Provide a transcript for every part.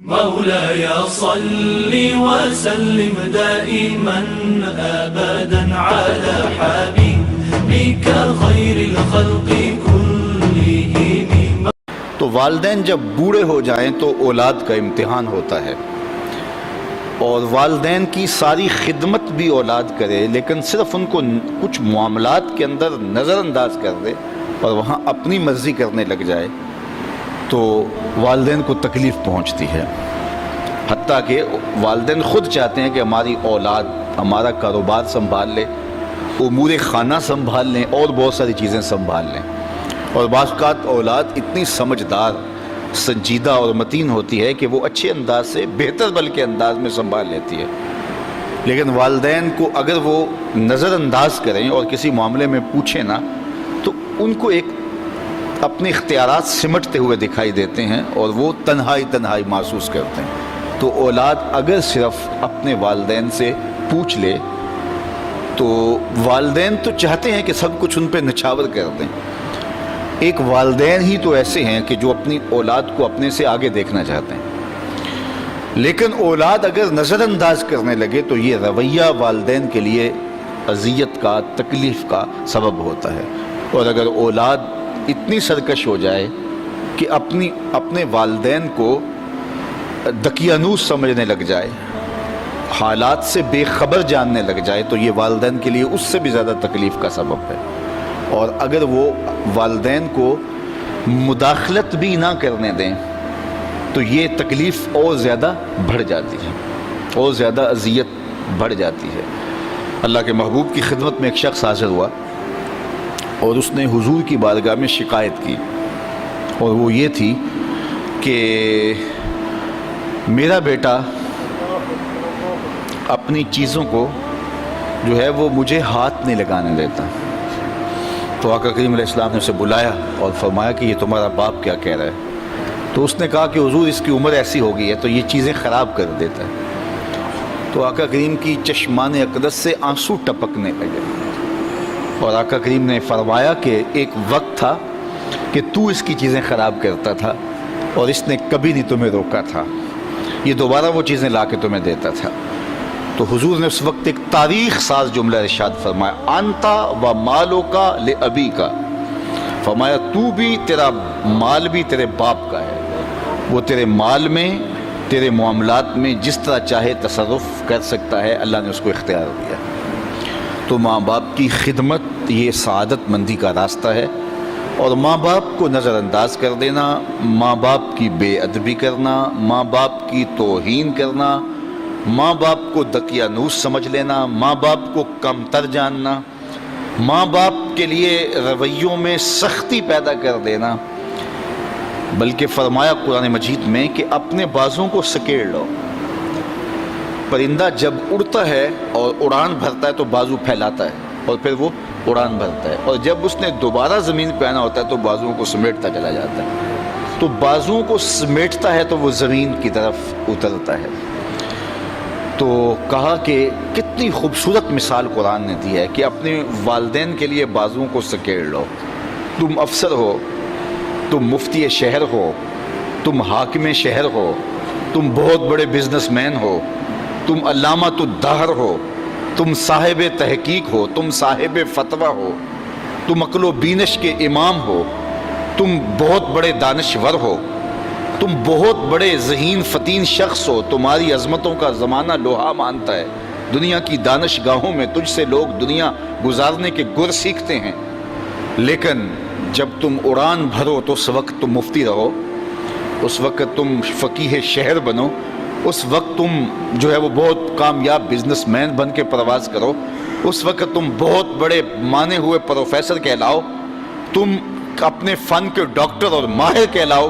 مولاي صل وسلم دائما أبدا على حبيبك خير الخلق كلهم. تو والدین جب بوڑھے ہو جائیں تو اولاد کا امتحان ہوتا ہے، اور والدین کی ساری خدمت بھی اولاد کرے لیکن صرف ان کو کچھ معاملات کے اندر نظر انداز کر دے اور وہاں اپنی مرضی کرنے لگ جائے تو والدین کو تکلیف پہنچتی ہے. حتیٰ کہ والدین خود چاہتے ہیں کہ ہماری اولاد ہمارا کاروبار سنبھال لے، امور خانہ سنبھال لیں اور بہت ساری چیزیں سنبھال لیں. اور بعض اوقات اولاد اتنی سمجھدار، سنجیدہ اور متین ہوتی ہے کہ وہ اچھے انداز سے، بہتر بلکہ انداز میں سنبھال لیتی ہے. لیکن والدین کو اگر وہ نظر انداز کریں اور کسی معاملے میں پوچھیں نا تو ان کو ایک اپنے اختیارات سمٹتے ہوئے دکھائی دیتے ہیں اور وہ تنہائی محسوس کرتے ہیں. تو اولاد اگر صرف اپنے والدین سے پوچھ لے تو والدین تو چاہتے ہیں کہ سب کچھ ان پہ نچھاور کر دیں. ایک والدین ہی تو ایسے ہیں کہ جو اپنی اولاد کو اپنے سے آگے دیکھنا چاہتے ہیں، لیکن اولاد اگر نظر انداز کرنے لگے تو یہ رویہ والدین کے لیے اذیت کا، تکلیف کا سبب ہوتا ہے. اور اگر اولاد اتنی سرکش ہو جائے کہ اپنے والدین کو دقیانوس سمجھنے لگ جائے، حالات سے بے خبر جاننے لگ جائے تو یہ والدین کے لیے اس سے بھی زیادہ تکلیف کا سبب ہے. اور اگر وہ والدین کو مداخلت بھی نہ کرنے دیں تو یہ تکلیف اور زیادہ بڑھ جاتی ہے، اور زیادہ اذیت بڑھ جاتی ہے. اللہ کے محبوب کی خدمت میں ایک شخص حاضر ہوا اور اس نے حضور کی بارگاہ میں شکایت کی، اور وہ یہ تھی کہ میرا بیٹا اپنی چیزوں کو جو ہے وہ مجھے ہاتھ نہیں لگانے دیتا. تو آقا کریم علیہ السلام نے اسے بلایا اور فرمایا کہ یہ تمہارا باپ کیا کہہ رہا ہے؟ تو اس نے کہا کہ حضور اس کی عمر ایسی ہو گئی ہے تو یہ چیزیں خراب کر دیتا ہے. تو آقا کریم کی چشمان اقدس سے آنسو ٹپکنے لگے اور آقا کریم نے فرمایا کہ ایک وقت تھا کہ تو اس کی چیزیں خراب کرتا تھا اور اس نے کبھی نہیں تمہیں روکا تھا، یہ دوبارہ وہ چیزیں لا کے تمہیں دیتا تھا. تو حضور نے اس وقت ایک تاریخ ساز جملہ ارشاد فرمایا، انتا و مالو کا لے ابی کا، فرمایا تو بھی، تیرا مال بھی تیرے باپ کا ہے، وہ تیرے مال میں، تیرے معاملات میں جس طرح چاہے تصرف کر سکتا ہے، اللہ نے اس کو اختیار دیا. تو ماں باپ کی خدمت یہ سعادت مندی کا راستہ ہے، اور ماں باپ کو نظر انداز کر دینا، ماں باپ کی بے ادبی کرنا، ماں باپ کی توہین کرنا، ماں باپ کو دقیانوس سمجھ لینا، ماں باپ کو کمتر جاننا، ماں باپ کے لیے رویوں میں سختی پیدا کر دینا، بلکہ فرمایا قرآن مجید میں کہ اپنے بازوں کو سکیڑ لو. پرندہ جب اڑتا ہے اور اڑان بھرتا ہے تو بازو پھیلاتا ہے اور پھر وہ اڑان بھرتا ہے، اور جب اس نے دوبارہ زمین پہ آنا ہوتا ہے تو بازوؤں کو سمیٹتا چلا جاتا ہے. تو بازوؤں کو سمیٹتا ہے تو وہ زمین کی طرف اترتا ہے. تو کہا کہ کتنی خوبصورت مثال قرآن نے دی ہے کہ اپنے والدین کے لیے بازوؤں کو سکیڑ لو. تم افسر ہو، تم مفتی شہر ہو، تم حاکم شہر ہو، تم بہت بڑے بزنس مین ہو، تم علامۃ الدہر ہو، تم صاحب تحقیق ہو، تم صاحب فتویٰ ہو، تم عقل و بینش کے امام ہو، تم بہت بڑے دانشور ہو، تم بہت بڑے ذہین فتین شخص ہو، تمہاری عظمتوں کا زمانہ لوہا مانتا ہے، دنیا کی دانش گاہوں میں تجھ سے لوگ دنیا گزارنے کے گر سیکھتے ہیں، لیکن جب تم اڑان بھرو تو اس وقت تم مفتی رہو، اس وقت تم فقیہ شہر بنو، اس وقت تم جو ہے وہ بہت کامیاب بزنس مین بن کے پرواز کرو، اس وقت تم بہت بڑے مانے ہوئے پروفیسر کہلاؤ، تم اپنے فن کے ڈاکٹر اور ماہر کہلاؤ.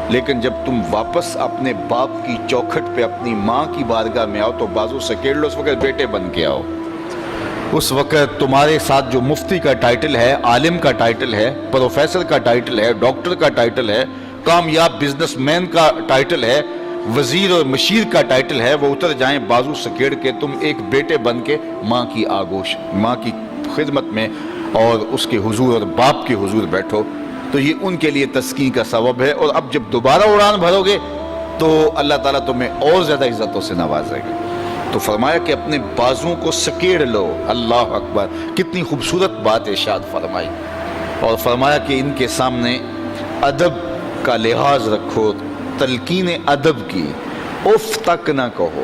لیکن جب تم واپس اپنے باپ کی چوکھٹ پہ اپنی ماں کی بارگاہ میں آؤ تو بازو سکیڑ لو، اس وقت بیٹے بن کے آؤ. اس وقت تمہارے ساتھ جو مفتی کا ٹائٹل ہے، عالم کا ٹائٹل ہے، پروفیسر کا ٹائٹل ہے، ڈاکٹر کا ٹائٹل ہے، کامیاب بزنس مین کا ٹائٹل ہے، وزیر اور مشیر کا ٹائٹل ہے، وہ اتر جائیں بازو سکیڑ کے تم ایک بیٹے بن کے ماں کی آگوش، ماں کی خدمت میں اور اس کے حضور اور باپ کے حضور بیٹھو. تو یہ ان کے لیے تسکین کا سبب ہے. اور اب جب دوبارہ اڑان بھرو گے تو اللہ تعالیٰ تمہیں اور زیادہ عزتوں سے نوازے گا۔ تو فرمایا کہ اپنے بازوں کو سکیڑ لو۔ اللہ اکبر، کتنی خوبصورت بات ارشاد فرمائی، اور فرمایا کہ ان کے سامنے ادب کا لحاظ رکھو، تلقین ادب کی، اف تک نہ کہو۔